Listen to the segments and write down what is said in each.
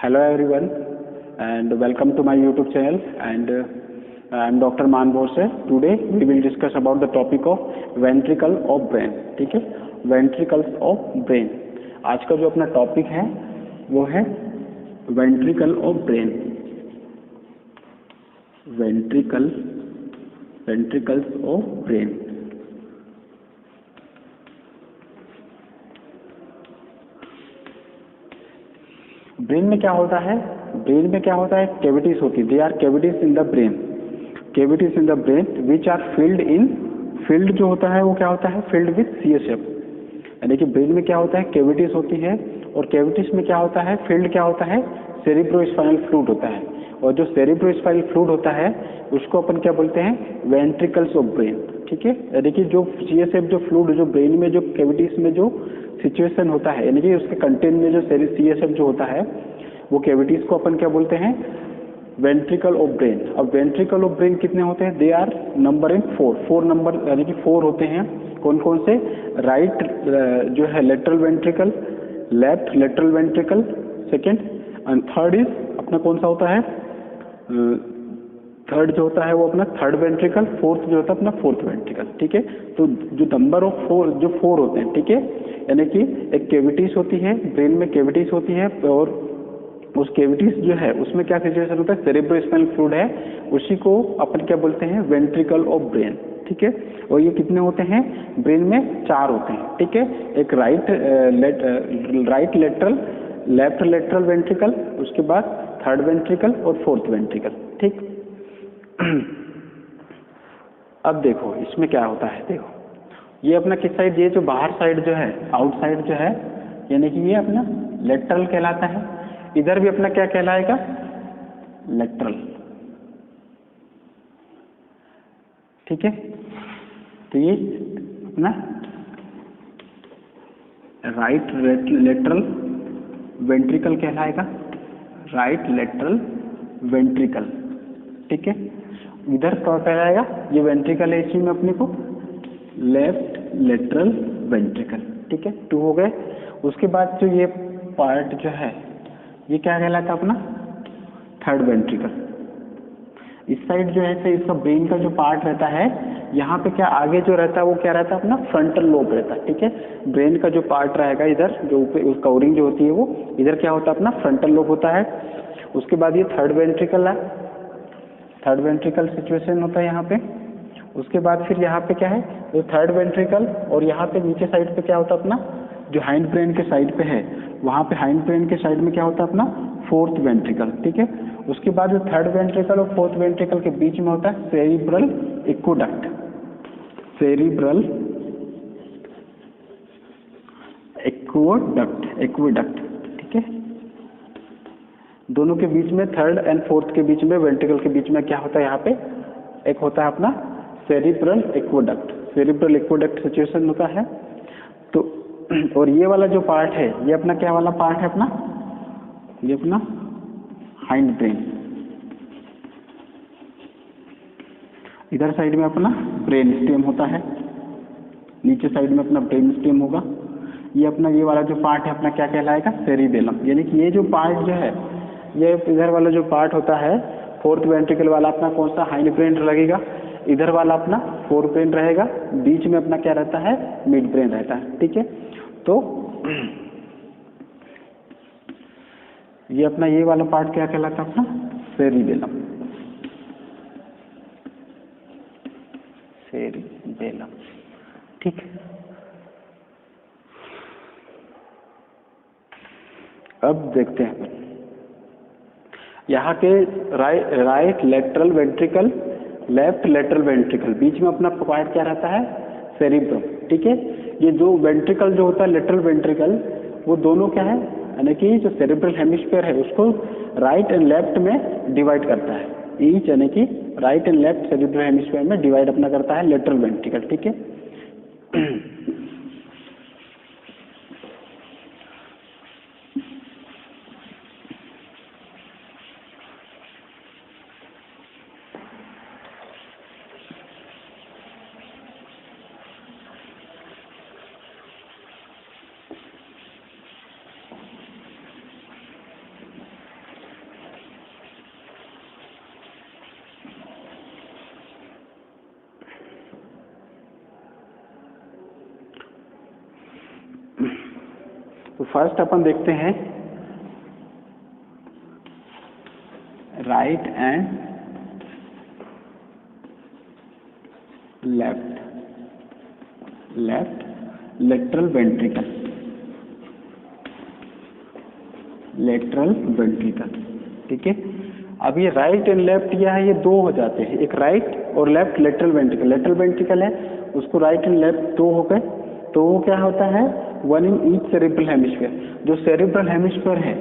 Hello everyone and welcome to my YouTube channel and I am Dr. मान Borse. Today we will discuss about the topic of ventricle of brain. ठीक है, ventricles of brain. आज का जो अपना topic है वो है ventricle of brain. Ventricles of brain. Brain में क्या होता है? ब्रेन में क्या होता है? कैविटीज होती है. They are cavities in the brain. Cavities in the brain which are filled जो होता है वो क्या होता है? Filled with CSF. यानी कि ब्रेन में क्या होता है? कैविटीज होती है और कैविटीज में क्या होता है? फिल्ड क्या होता है? सेरिब्रोस्पाइनल फ्लूइड होता है. और जो सेरिब्रोस्पाइनल फ्लूइड होता है उसको अपन क्या बोलते हैं? Ventricles of brain. ठीक है, यानी कि जो CSF जो फ्लूइड जो ब्रेन में जो कैविटीज में जो सिचुएशन होता है, यानी कि उसके कंटेंट में जो CSF जो होता है वो कैविटीज को अपन क्या बोलते हैं? Ventricle of brain. अब वेंट्रिकल ऑफ ब्रेन कितने होते हैं? They are number in 4 number, यानी कि 4 होते हैं. कौन कौन से? राइट जो है lateral ventricle, left lateral ventricle, second and third is अपना कौन सा होता है? थर्ड जो होता है वो अपना थर्ड वेंट्रिकल, फोर्थ जो होता है अपना फोर्थ वेंट्रिकल. ठीक है, तो जो नंबर ऑफ 4 जो 4 होते हैं. ठीक है, यानी कि एक कैविटीज होती है, ब्रेन में कैविटीज होती है और उस कैविटीज जो है उसमें क्या सिचुएशन होता है? सेरेब्रोस्पाइनल फ्लूइड है, उसी को अपन क्या बोलते हैं? Ventricle of brain. ठीक है, और ये कितने होते हैं? ब्रेन में 4 होते हैं. ठीक है, एक right lateral, left lateral ventricle, उसके बाद थर्ड वेंट्रिकल और फोर्थ वेंट्रिकल. ठीक. अब देखो इसमें क्या होता है. देखो ये अपना किस साइड? ये जो बाहर साइड जो है, आउटसाइड जो है, यानी कि ये अपना लेटरल कहलाता है. इधर भी अपना क्या कहलाएगा? लेटरल. ठीक है, तो ये अपना राइट लेटरल वेंट्रिकल कहलाएगा. Right lateral ventricle. ठीक है, इधर क्या कहलाएगा? ये वेंट्रिकल है, इसी में अपने को लेफ्ट लेटरल वेंट्रिकल. ठीक है, 2 हो गए. उसके बाद जो ये पार्ट जो है ये क्या कहलाता है? अपना थर्ड वेंट्रिकल. इस साइड जो है से इसका ब्रेन का जो पार्ट रहता है, यहाँ पे क्या आगे जो रहता है वो क्या रहता है? अपना फ्रंटल लोब रहता है. ठीक है, ब्रेन का जो पार्ट रहेगा इधर जो ऊपर कवरिंग जो होती है वो इधर क्या होता है? अपना फ्रंटल लोब होता है. उसके बाद ये थर्ड वेंट्रिकल है, थर्ड वेंट्रिकल सिचुएशन होता है यहाँ पे. उसके बाद फिर यहाँ पे क्या है? ये थर्ड वेंट्रिकल और यहाँ पे नीचे साइड पे क्या होता है? अपना जो हाइंड ब्रेन के साइड पे है वहाँ पे हाइंड ब्रेन के साइड में क्या होता है? अपना फोर्थ वेंट्रिकल. ठीक है, उसके बाद जो थर्ड वेंट्रिकल और फोर्थ वेंट्रिकल के बीच में होता है सेरिब्रल एक्वेडक्ट. Cerebral aqueduct. ठीक है, दोनों के बीच में, थर्ड एंड फोर्थ के बीच में, वेंट्रिकल के बीच में क्या होता है? यहाँ पे एक होता है अपना cerebral aqueduct. Cerebral aqueduct situation होता है. तो और ये वाला जो पार्ट है ये अपना क्या वाला पार्ट है? अपना ये अपना हाइंड ब्रेन. इधर साइड में अपना ब्रेन स्टेम होता है, नीचे साइड में अपना ब्रेन स्टेम होगा. ये अपना ये वाला जो पार्ट है अपना क्या कहलाएगा? सेरिबेलम. यानी कि ये जो पार्ट जो है, ये इधर वाला जो पार्ट होता है फोर्थ वेंट्रिकल वाला अपना कौन सा? हाइंड ब्रेन लगेगा. इधर वाला अपना फोर्थ ब्रेन रहेगा. बीच में अपना क्या रहता है? मिड ब्रेन रहता है. ठीक है, तो ये अपना ये वाला पार्ट क्या कहलाता है? अपना सेरिबेलम. सेरिबेलम. ठीक. अब देखते हैं यहाँ के right lateral ventricle, left lateral ventricle, बीच में अपना पार्ट क्या रहता है? सेरिब्रम. ठीक है, ये जो वेंट्रिकल जो होता है लेटरल वेंट्रिकल, वो दोनों क्या है? यानी कि जो सेरिब्रल हेमिस्फीयर है उसको राइट एंड लेफ्ट में डिवाइड करता है. ईच यानी कि right and left cerebral hemisphere में डिवाइड अपना करता है लेटरल वेंट्रिकल. ठीक है, तो फर्स्ट अपन देखते हैं right and left lateral ventricle, ठीक है। अब ये राइट एंड लेफ्ट क्या है, ये दो हो जाते हैं, एक राइट और लेफ्ट लेटरल वेंट्रिकल है, उसको राइट एंड लेफ्ट दो हो गए, तो वो क्या होता है, one in each cerebral hemisphere. जो सेरेब्रल हेमिस्फीयर है,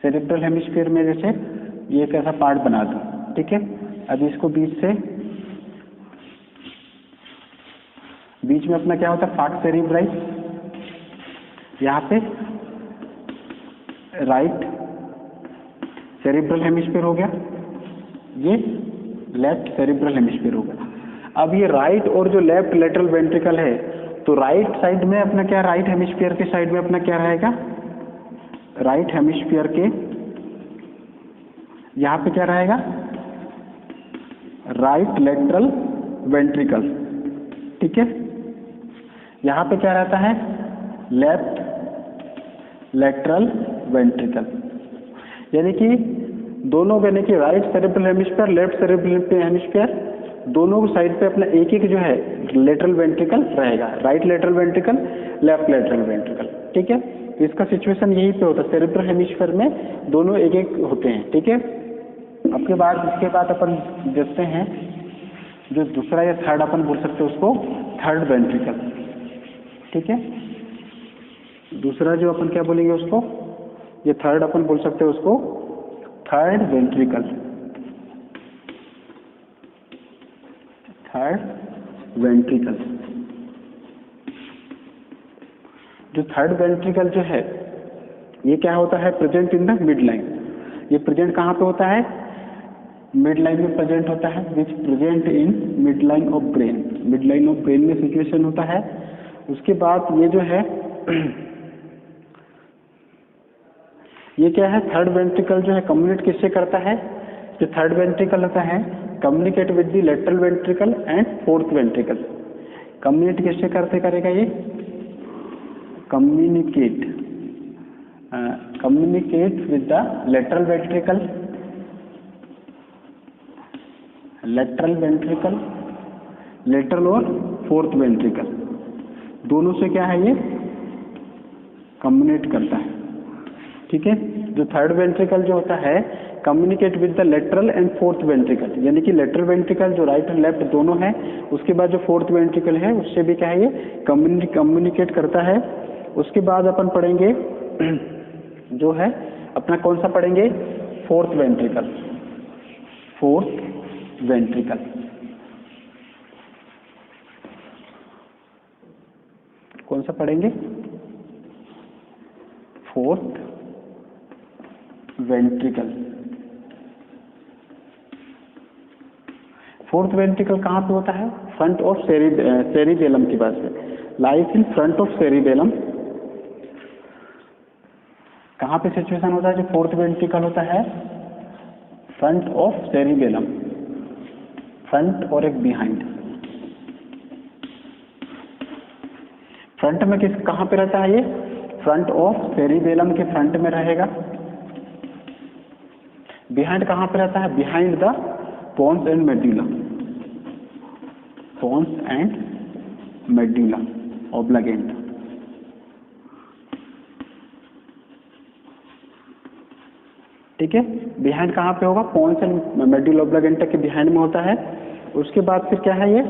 सेरेब्रल हेमिस्फीयर में जैसे ये एक ऐसा पार्ट बना दूं, ठीक है। अब इसको बीच में अपना क्या होता है, फार्क सेरेब्राई, यहाँ पे राइट सेरेब्रल हेमिस्फीयर हो गया, ये लेफ्ट सेरेब्रल हेमिस्फीयर हो गया। अब ये राइट और जो लेफ्ट लेटरल वेंट्रिकल है, तो राइट साइड में अपना क्या, राइट हेमिस्फीयर के साइड में अपना क्या रहेगा, राइट हेमिस्फीयर के यहाँ पे क्या रहेगा, राइट लेटरल वेंट्रिकल, ठीक है। यहाँ पे क्या रहता है, लेफ्ट लेटरल वेंट्रिकल, यानी कि दोनों, यानी कि right cerebral hemisphere left cerebral hemisphere दोनों साइड पे अपना एक एक जो है लेटरल वेंट्रिकल रहेगा, right lateral ventricle left lateral ventricle, ठीक है। इसका सिचुएशन यही पे होता है, सेरेब्रल हेमिस्फीयर में दोनों एक एक होते हैं, ठीक है। इसके बाद अपन देखते हैं जो दूसरा या थर्ड अपन बोल सकते हैं उसको थर्ड वेंट्रिकल, ठीक है। दूसरा जो अपन क्या बोलेंगे उसको, ये थर्ड अपन बोल सकते हैं उसको थर्ड वेंट्रिकल, जो थर्ड वेंट्रिकल जो है, ये क्या होता है, present in the mid line. ये प्रेजेंट कहाँ पे होता है, मिड लाइन में प्रेजेंट होता है, विच present in mid line of brain, mid line of brain में सिचुएशन होता है। उसके बाद ये जो है ये क्या है, थर्ड वेंट्रिकल जो है कम्युनिकेट किससे करता है, जो थर्ड वेंट्रिकल होता है communicate with the lateral ventricle and fourth ventricle. Communicate किससे करेगा ये, communicate with the lateral ventricle, lateral और फोर्थ वेंट्रिकल दोनों से क्या है, ये कम्युनिकेट करता है, ठीक है। जो थर्ड वेंट्रिकल जो होता है communicate with the lateral and fourth ventricle, यानी कि लेटरल वेंट्रिकल जो राइट एंड लेफ्ट दोनों है, उसके बाद जो फोर्थ वेंट्रिकल है उससे भी क्या है, ये कम्युनिकेट करता है। उसके बाद अपन पढ़ेंगे जो है अपना कौन सा पढ़ेंगे, फोर्थ वेंट्रिकल, कौन सा पढ़ेंगे, फोर्थ वेंट्रिकल। फोर्थ वेंट्रिकल कहाँ पे होता है, फ्रंट ऑफ सेरिबेलम की बात है, lies in front of cerebellum. कहाँ पे सिचुएशन होता है, जो फोर्थ वेंट्रिकल होता है फ्रंट ऑफ सेरिबेलम, फ्रंट और एक बिहाइंड। फ्रंट में कहाँ पे रहता है, ये फ्रंट ऑफ सेरिबेलम के फ्रंट में रहेगा। बिहाइंड कहाँ पे रहता है, behind the pons and medulla oblongata. ठीक है, बिहाइंड कहाँ पे होगा, पोन्स एंड मेड्यूला ऑब्लिगेंटा के बिहाइंड में होता है। उसके बाद फिर क्या है, ये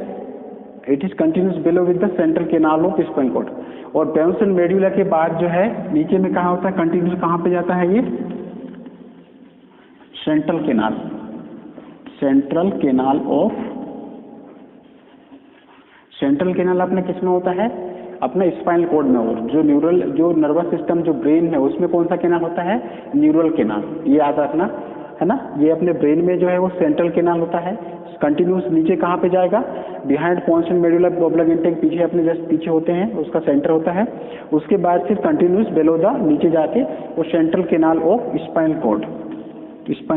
it is continuous below with the central canal of spinal cord. और पोन्स एंड मेड्यूला के बाद जो है नीचे में कहाँ होता है, कंटिन्यूस कहाँ पे जाता है, ये सेंट्रल केनाल अपने किस में होता है, अपना स्पाइनल कॉर्ड में। और जो नर्वस सिस्टम जो ब्रेन है उसमें कौन सा केनाल होता है, न्यूरल केनाल। ये याद रखना है ना, ये अपने ब्रेन में जो है वो सेंट्रल केनाल होता है। कंटिन्यूस नीचे कहाँ पे जाएगा, बिहाइंड पोन्स एंड मेडुला ऑब्लिगेंटा के पीछे, अपने जस्ट पीछे होते हैं, उसका सेंटर होता है। उसके बाद फिर कंटिन्यूस बेलो द नीचे जाके वो central canal of spinal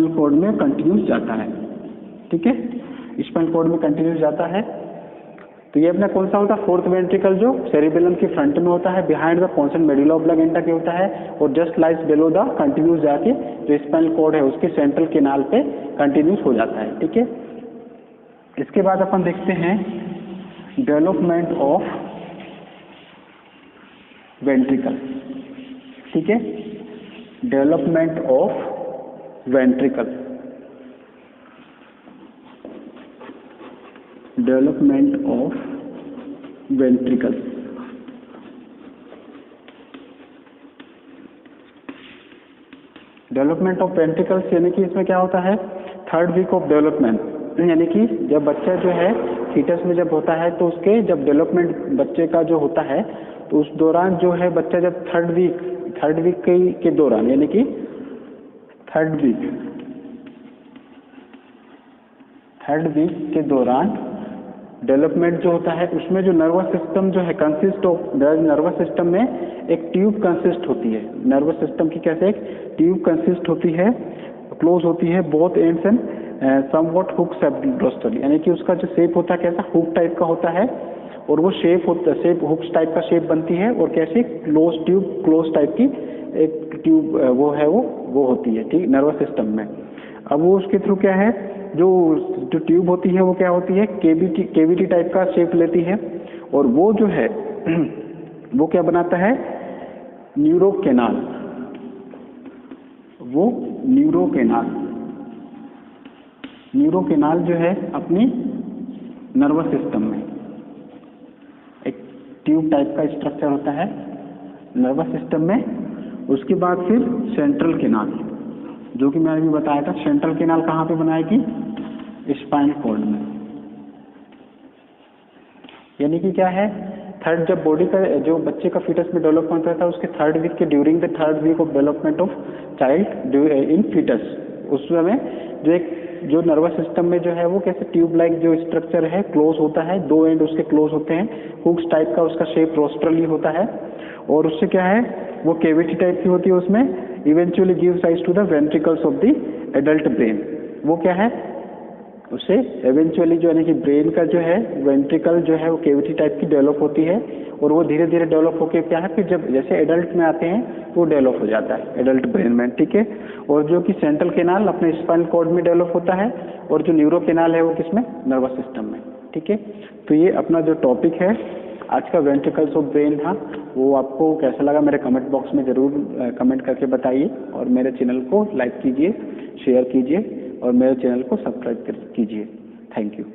cord में कंटिन्यूस जाता है। ठीक है, स्पाइनल कॉर्ड में कंटिन्यूस जाता है। तो ये अपना कौन सा होता है, फोर्थ वेंट्रिकल जो सेरिबेलम के फ्रंट में होता है, behind the portion medulla oblongata के होता है, और just lies below the continuous जाके जो स्पाइनल कॉर्ड है उसके सेंट्रल केनाल पे कंटिन्यूस हो जाता है। ठीक है, इसके बाद अपन देखते हैं डेवलपमेंट ऑफ वेंट्रिकल। ठीक है, development of ventricle, development of ventricle. Development of ventricles यानी कि इसमें क्या होता है, थर्ड वीक ऑफ डेवलपमेंट, यानी कि जब बच्चा जो है फीटस में जब होता है तो उसके जब डेवलपमेंट बच्चे का जो होता है तो उस दौरान जो है बच्चा जब थर्ड वीक के दौरान, यानी कि थर्ड वीक के दौरान डेवलपमेंट जो होता है उसमें जो नर्वस सिस्टम जो है कंसिस्ट ऑफ, नर्वस सिस्टम में एक ट्यूब कंसिस्ट होती है, नर्वस सिस्टम की कैसे एक ट्यूब कंसिस्ट होती है, क्लोज होती है, both ends and somewhat hook shaped rostrally, यानी कि उसका जो शेप होता है कैसा हुक टाइप का होता है, और वो शेप हुक्स टाइप का शेप बनती है, और कैसे क्लोज टाइप की एक ट्यूब वो है वो होती है। ठीक, नर्वस सिस्टम में। अब वो उसके थ्रू क्या है, जो ट्यूब होती है वो क्या होती है, केविटी टाइप का शेप लेती है, और वो जो है वो क्या बनाता है, न्यूरो कैनाल, वो न्यूरो कैनाल जो है अपनी नर्वस सिस्टम में एक ट्यूब टाइप का स्ट्रक्चर होता है नर्वस सिस्टम में। उसके बाद फिर सेंट्रल कैनाल, जो कि मैंने भी बताया था, सेंट्रल कैनाल कहाँ पे बनाएगी, स्पाइनल कॉर्ड में। यानी कि क्या है, थर्ड जब बॉडी का जो बच्चे का फीटस में डेवलपमेंट होता है उसके थर्ड वीक के during the third week of development of child in fetus, उस समय जो नर्वस सिस्टम में जो है वो कैसे ट्यूब लाइक जो स्ट्रक्चर है क्लोज होता है, दो एंड उसके क्लोज होते हैं, हुक्स टाइप का उसका शेप रोस्ट्रली होता है, और उससे क्या है वो केविटी टाइप की होती है, उसमें eventually give size to the ventricles of the adult brain. वो क्या है, उससे एवेंचुअली जो है कि ब्रेन का जो है वेंट्रिकल जो है वो केविटी टाइप की डेवलप होती है, और वो धीरे धीरे डेवलप होकर क्या है, फिर जब जैसे एडल्ट में आते हैं तो वो डेवलप हो जाता है एडल्ट ब्रेन में। ठीक है, और जो कि सेंट्रल कैनाल अपने स्पाइनल कॉर्ड में डेवलप होता है, और जो न्यूरो कैनाल है वो किसमें, नर्वस सिस्टम में। ठीक है, तो ये अपना जो टॉपिक है आज का वेंट्रिकल्स ऑफ ब्रेन था, वो आपको कैसा लगा मेरे कमेंट बॉक्स में ज़रूर कमेंट करके बताइए, और मेरे चैनल को लाइक कीजिए, शेयर कीजिए, और मेरे चैनल को सब्सक्राइब कीजिए। Thank you.